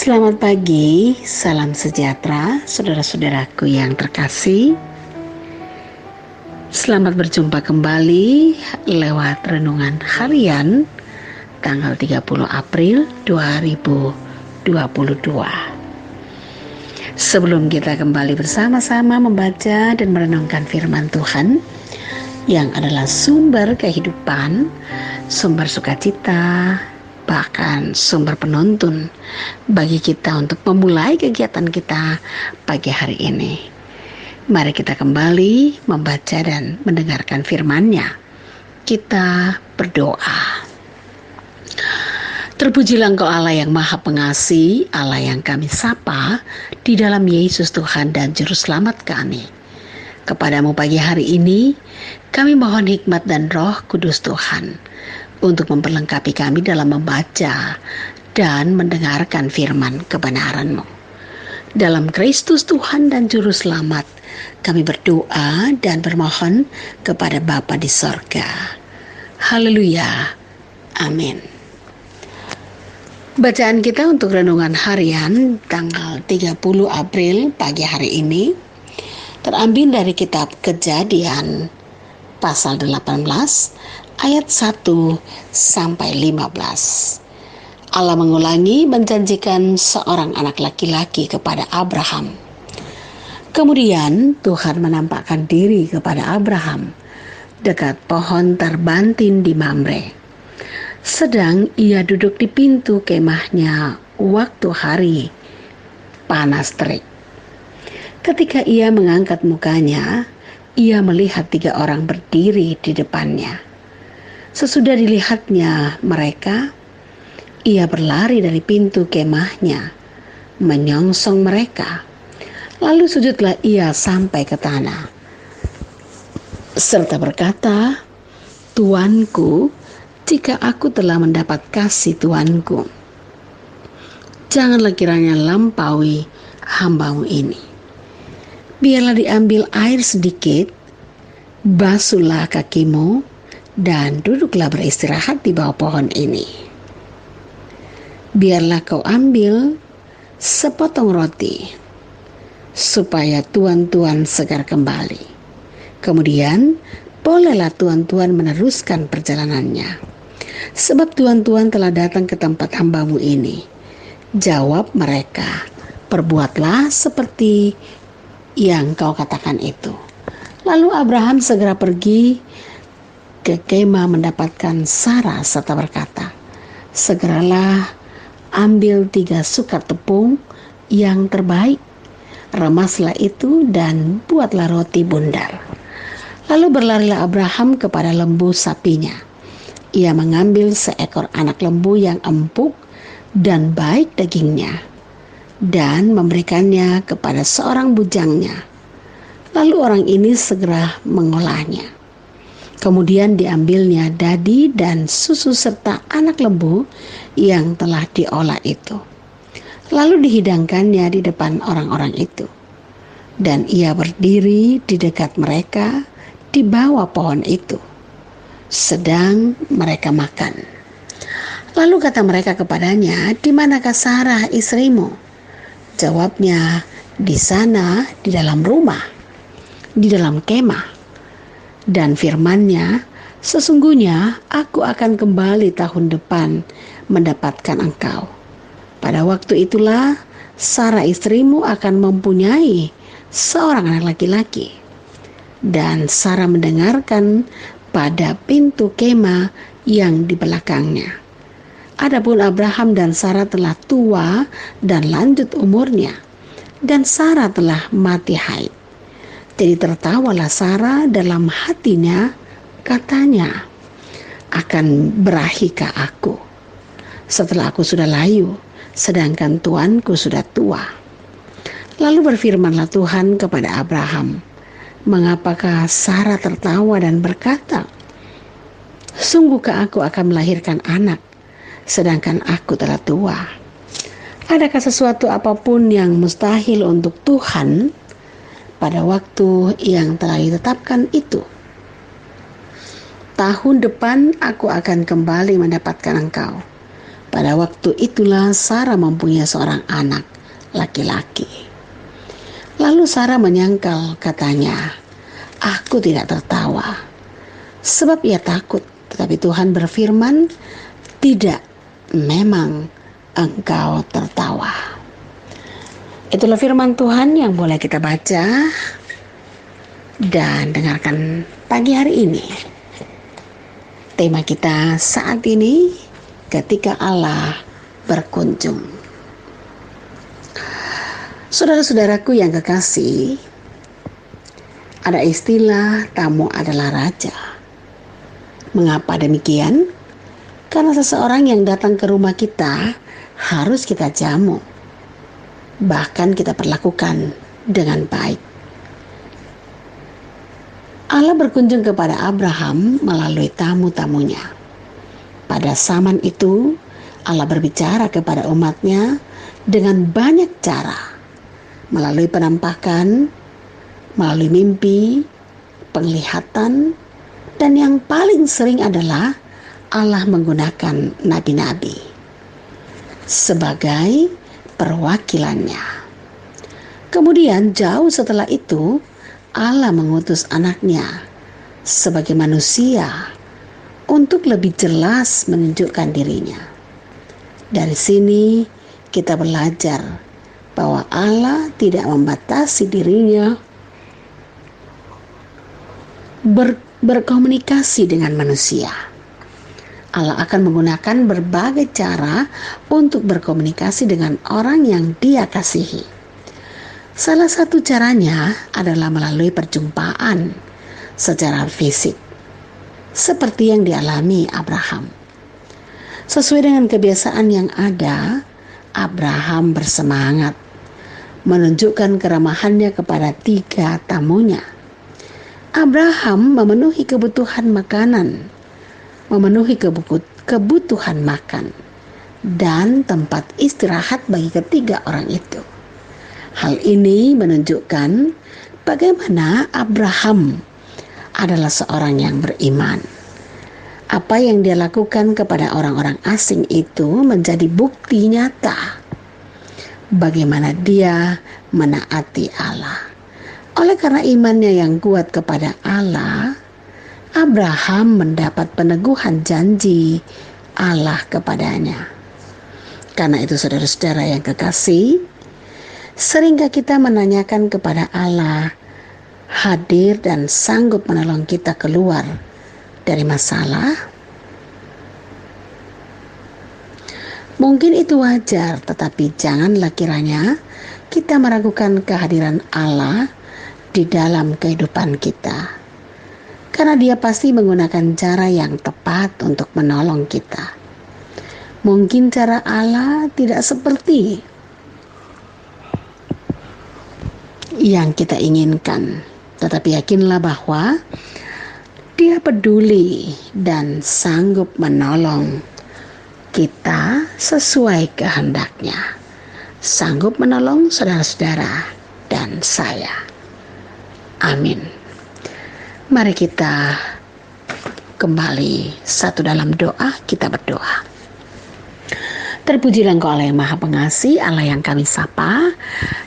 Selamat pagi, salam sejahtera, saudara-saudaraku yang terkasih. Selamat berjumpa kembali lewat renungan harian tanggal 30 April 2022. Sebelum kita kembali bersama-sama membaca dan merenungkan firman Tuhan yang adalah sumber kehidupan, sumber sukacita, bahkan sumber penuntun bagi kita untuk memulai kegiatan kita pagi hari ini. Mari kita kembali membaca dan mendengarkan firman-Nya. Kita berdoa. Terpujilah Engkau Allah yang Maha Pengasih, Allah yang kami sapa di dalam Yesus Tuhan dan Juru Selamat kami. Kepadamu pagi hari ini, kami mohon hikmat dan Roh Kudus Tuhan untuk memperlengkapi kami dalam membaca dan mendengarkan firman kebenaran-Mu. Dalam Kristus Tuhan dan Juru Selamat, kami berdoa dan bermohon kepada Bapa di sorga. Haleluya. Amin. Bacaan kita untuk renungan harian tanggal 30 April pagi hari ini terambil dari kitab Kejadian pasal 18 ayat 1 sampai 15. Allah mengulangi menjanjikan seorang anak laki-laki kepada Abraham. Kemudian Tuhan menampakkan diri kepada Abraham dekat pohon terbantin di Mamre. Sedang ia duduk di pintu kemahnya waktu hari panas terik. Ketika ia mengangkat mukanya, ia melihat 3 orang berdiri di depannya. Sesudah dilihatnya mereka, ia berlari dari pintu kemahnya, menyongsong mereka. Lalu sujudlah ia sampai ke tanah, serta berkata, "Tuanku, jika aku telah mendapat kasih Tuanku, janganlah kiranya lampaui hamba-Mu ini. Biarlah diambil air sedikit, basuhlah kakimu, dan duduklah beristirahat di bawah pohon ini. Biarlah kau ambil sepotong roti, supaya tuan-tuan segar kembali. Kemudian bolehlah tuan-tuan meneruskan perjalanannya. Sebab tuan-tuan telah datang ke tempat hamba-Mu ini." Jawab mereka, "Perbuatlah seperti yang kau katakan itu." Lalu Abraham segera pergi ke kemah mendapatkan Sarah serta berkata, "Segeralah ambil 3 sukar tepung yang terbaik, remaslah itu dan buatlah roti bundar." Lalu berlarilah Abraham kepada lembu sapinya. Ia mengambil seekor anak lembu yang empuk dan baik dagingnya dan memberikannya kepada seorang bujangnya. Lalu orang ini segera mengolahnya. Kemudian diambilnya dadi dan susu serta anak lembu yang telah diolah itu. Lalu dihidangkannya di depan orang-orang itu. Dan ia berdiri di dekat mereka di bawah pohon itu, sedang mereka makan. Lalu kata mereka kepadanya, "Di manakah Sarah istrimu?" Jawabnya, "Di sana, di dalam rumah, di dalam kemah." Dan firman-Nya, "Sesungguhnya aku akan kembali tahun depan mendapatkan engkau. Pada waktu itulah Sarah istrimu akan mempunyai seorang anak laki-laki." Dan Sarah mendengarkan pada pintu kemah yang di belakangnya. Adapun Abraham dan Sarah telah tua dan lanjut umurnya, dan Sarah telah mati haid. Jadi tertawalah Sarah dalam hatinya, katanya, "Akan berahikah aku setelah aku sudah layu, sedangkan tuanku sudah tua?" Lalu berfirmanlah Tuhan kepada Abraham, "Mengapakah Sarah tertawa dan berkata, 'Sungguhkah aku akan melahirkan anak, sedangkan aku telah tua?' Adakah sesuatu apapun yang mustahil untuk Tuhan pada waktu yang telah ditetapkan itu? Tahun depan aku akan kembali mendapatkan engkau. Pada waktu itulah Sarah mempunyai seorang anak laki-laki. Lalu Sarah menyangkal, katanya, "Aku tidak tertawa." Sebab ia takut, tetapi Tuhan berfirman, "Tidak, memang engkau tertawa." Itulah firman Tuhan yang boleh kita baca dan dengarkan pagi hari ini. Tema kita saat ini, ketika Allah berkunjung. Saudara-saudaraku yang kekasih, ada istilah tamu adalah raja. Mengapa demikian? Karena seseorang yang datang ke rumah kita harus kita jamu, bahkan kita perlakukan dengan baik. Allah berkunjung kepada Abraham melalui tamu-tamunya. Pada zaman itu, Allah berbicara kepada umatnya dengan banyak cara, melalui penampakan, melalui mimpi, penglihatan, dan yang paling sering adalah Allah menggunakan nabi-nabi sebagai perwakilannya. Kemudian jauh setelah itu, Allah mengutus anaknya sebagai manusia untuk lebih jelas menunjukkan dirinya. Dari sini kita belajar bahwa Allah tidak membatasi dirinya berkomunikasi dengan manusia. Allah akan menggunakan berbagai cara untuk berkomunikasi dengan orang yang Dia kasihi. Salah satu caranya adalah melalui perjumpaan secara fisik, seperti yang dialami Abraham. Sesuai dengan kebiasaan yang ada, Abraham bersemangat menunjukkan keramahannya kepada 3 tamunya. Abraham memenuhi kebutuhan makanan, memenuhi kebutuhan makan, dan tempat istirahat bagi ketiga orang itu. Hal ini menunjukkan bagaimana Abraham adalah seorang yang beriman. Apa yang dia lakukan kepada orang-orang asing itu menjadi bukti nyata bagaimana dia menaati Allah. Oleh karena imannya yang kuat kepada Allah, Abraham mendapat peneguhan janji Allah kepadanya. Karena itu saudara-saudara yang kekasih, seringkah kita menanyakan kepada Allah hadir dan sanggup menolong kita keluar dari masalah? Mungkin itu wajar, tetapi janganlah kiranya kita meragukan kehadiran Allah di dalam kehidupan kita. Karena Dia pasti menggunakan cara yang tepat untuk menolong kita. Mungkin cara Allah tidak seperti yang kita inginkan, tetapi yakinlah bahwa Dia peduli dan sanggup menolong kita sesuai kehendaknya. Sanggup menolong saudara-saudara dan saya. Amin. Mari kita kembali satu dalam doa, kita berdoa. Terpujilah Engkau Allah yang Maha Pengasih, Allah yang kami sapa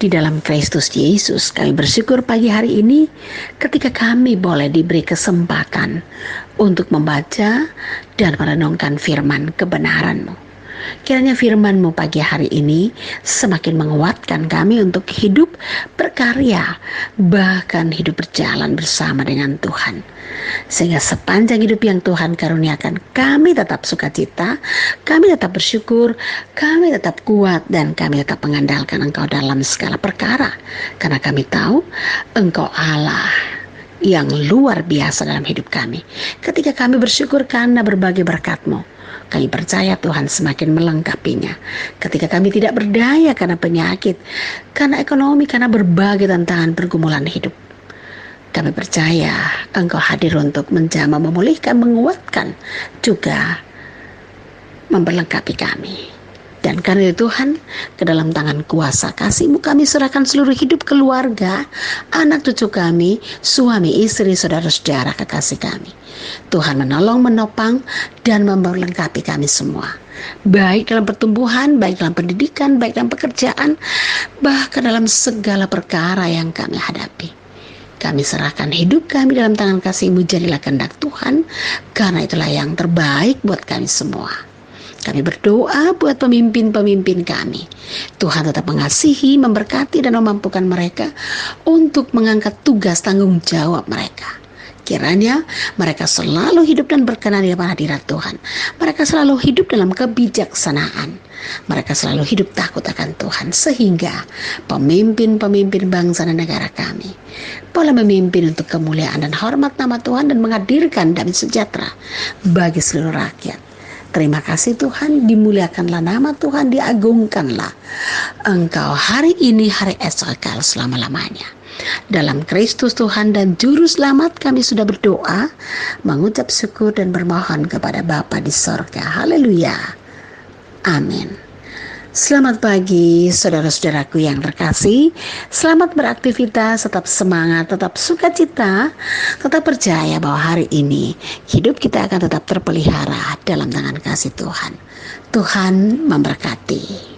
di dalam Kristus Yesus. Kami bersyukur pagi hari ini ketika kami boleh diberi kesempatan untuk membaca dan merenungkan firman kebenaran-Mu. Kiranya firman-Mu pagi hari ini semakin menguatkan kami untuk hidup berkarya, bahkan hidup berjalan bersama dengan Tuhan. Sehingga sepanjang hidup yang Tuhan karuniakan, kami tetap sukacita, kami tetap bersyukur, kami tetap kuat, dan kami tetap mengandalkan Engkau dalam segala perkara. Karena kami tahu Engkau Allah yang luar biasa dalam hidup kami. Ketika kami bersyukur karena berbagai berkat-Mu, kami percaya Tuhan semakin melengkapinya. Ketika kami tidak berdaya karena penyakit, karena ekonomi, karena berbagai tantangan pergumulan hidup, kami percaya Engkau hadir untuk menjamah, memulihkan, menguatkan, juga memperlengkapi kami. Dan karena itu Tuhan, ke dalam tangan kuasa kasih-Mu kami serahkan seluruh hidup keluarga, anak cucu kami, suami, istri, saudara-saudara kekasih kami. Tuhan menolong, menopang, dan memperlengkapi kami semua. Baik dalam pertumbuhan, baik dalam pendidikan, baik dalam pekerjaan, bahkan dalam segala perkara yang kami hadapi. Kami serahkan hidup kami dalam tangan kasih-Mu, jadilah kehendak Tuhan, karena itulah yang terbaik buat kami semua. Kami berdoa buat pemimpin-pemimpin kami. Tuhan tetap mengasihi, memberkati, dan memampukan mereka untuk mengangkat tugas tanggung jawab mereka. Kiranya mereka selalu hidup dan berkenan di depan hadirat Tuhan. Mereka selalu hidup dalam kebijaksanaan. Mereka selalu hidup takut akan Tuhan, sehingga pemimpin-pemimpin bangsa dan negara kami boleh memimpin untuk kemuliaan dan hormat nama Tuhan dan menghadirkan damai sejahtera bagi seluruh rakyat. Terima kasih Tuhan, dimuliakanlah nama Tuhan, diagungkanlah Engkau hari ini, hari esok, kekal selama-lamanya. Dalam Kristus Tuhan dan Juru Selamat kami sudah berdoa, mengucap syukur dan bermohon kepada Bapa di sorga. Haleluya. Amin. Selamat pagi saudara-saudaraku yang terkasih. Selamat beraktivitas, tetap semangat, tetap sukacita, tetap percaya bahwa hari ini hidup kita akan tetap terpelihara dalam tangan kasih Tuhan. Tuhan memberkati.